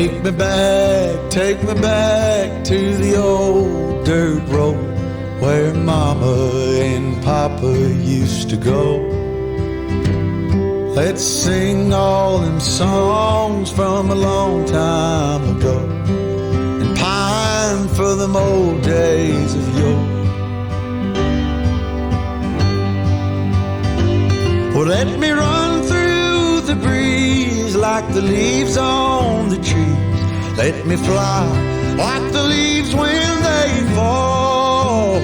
Take me back to the old dirt road where Mama and Papa used to go. Let's sing all them songs from a long time ago and pine for them old days of yore. Well, let me run through the breeze like the leaves on the trees. Let me fly like the leaves when they fall.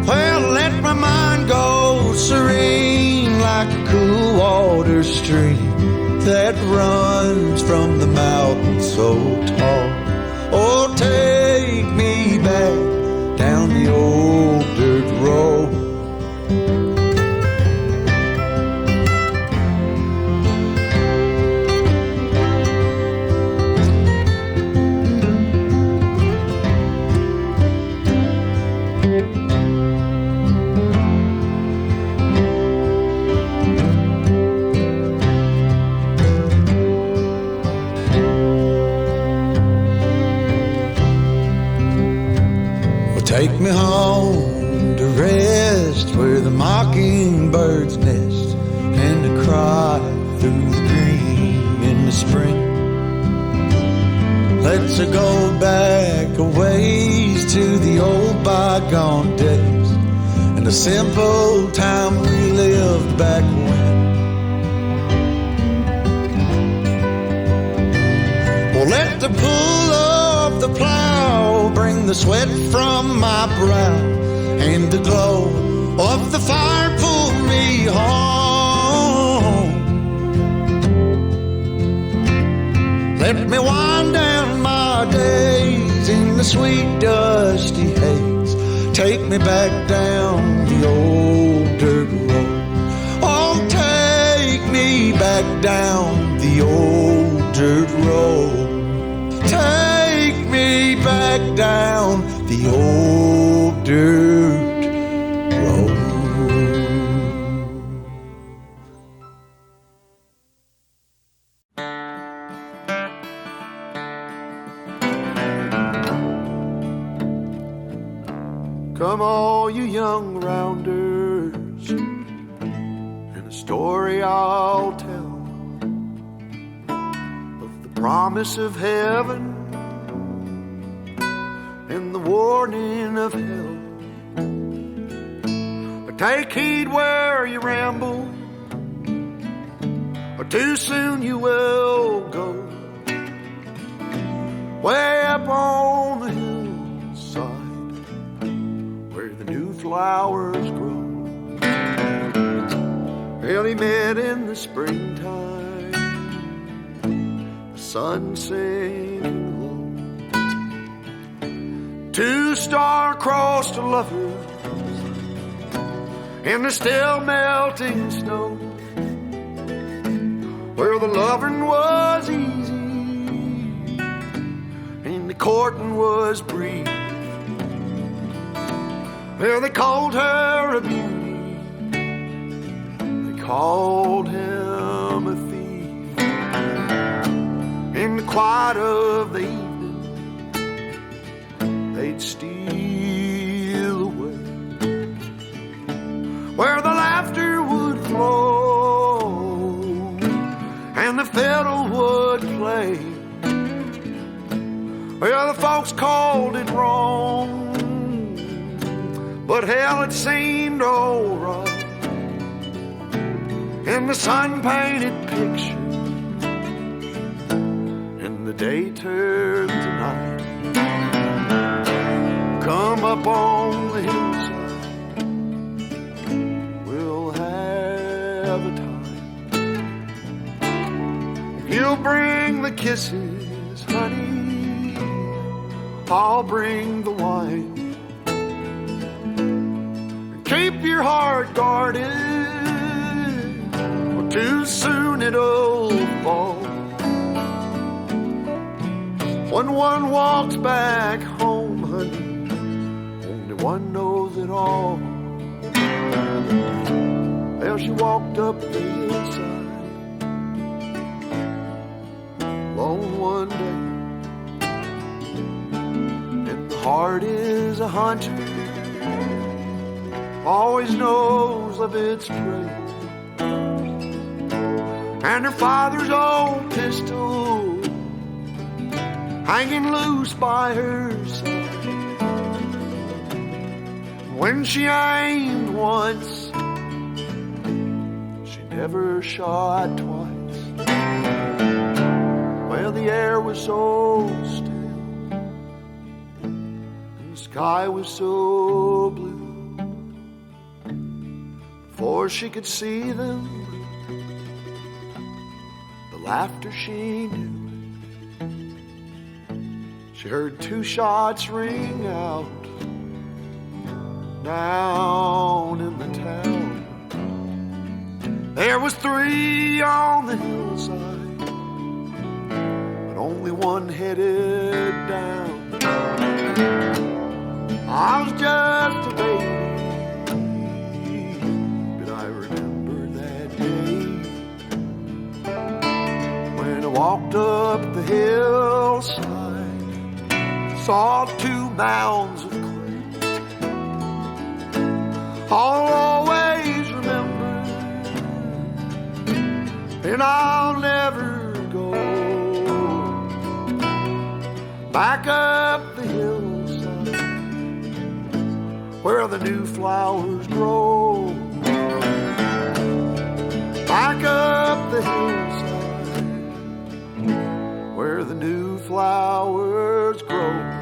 Well, let my mind go serene like a cool water stream that runs from the mountain so tall. Oh, take me back down the old dirt road. Take me home to rest where the mockingbirds nest and to cry through the green in the spring. Let's go back a ways to the old bygone days and the simple time we lived back when. Well, let the pull of the plow bring the sweat from my brow and the glow of the fire pull me home. Let me wind down my days in the sweet dusty haze. Take me back down the old dirt road. Oh, take me back down the old dirt road. Take me back down the old dirt road. Come all you young rounders, and a story I'll tell of the promise of heaven and the warning of hell. But take heed where you ramble, or too soon you will go. Way up on the hillside where the new flowers grow. Well, he met in the springtime, the sun sinking low. Two star-crossed lovers in the still melting snow, where the loving was easy and the courting was brief. Well, they called her a beauty, they called him a thief. In the quiet of the evening they'd steal away, where the laughter would flow and the fiddle would play. Well, the folks called it wrong, but hell, it seemed alright. In the sun-painted picture, and the day turned to night. Come up on the hillside, we'll have a time. If you'll bring the kisses, honey, I'll bring the wine. Keep your heart guarded, or too soon it'll fall. When one walks back home, honey, only one knows it all. Well, she walked up the hillside on one day. And the heart is a hunter, always knows of its prey. And her father's old pistol hanging loose by her side. When she aimed once, she never shot twice. Well, the air was so still, and the sky was so blue. Before she could see them, the laughter she knew. She heard 2 shots ring out down in the town. There was 3 on the hillside, but only one headed down. I was just a baby, but I remember that day when I walked up the hillside, saw 2 mounds of clay. I'll always remember, and I'll never go back up the hillside where the new flowers grow. Back up the hillside where the new flowers grow.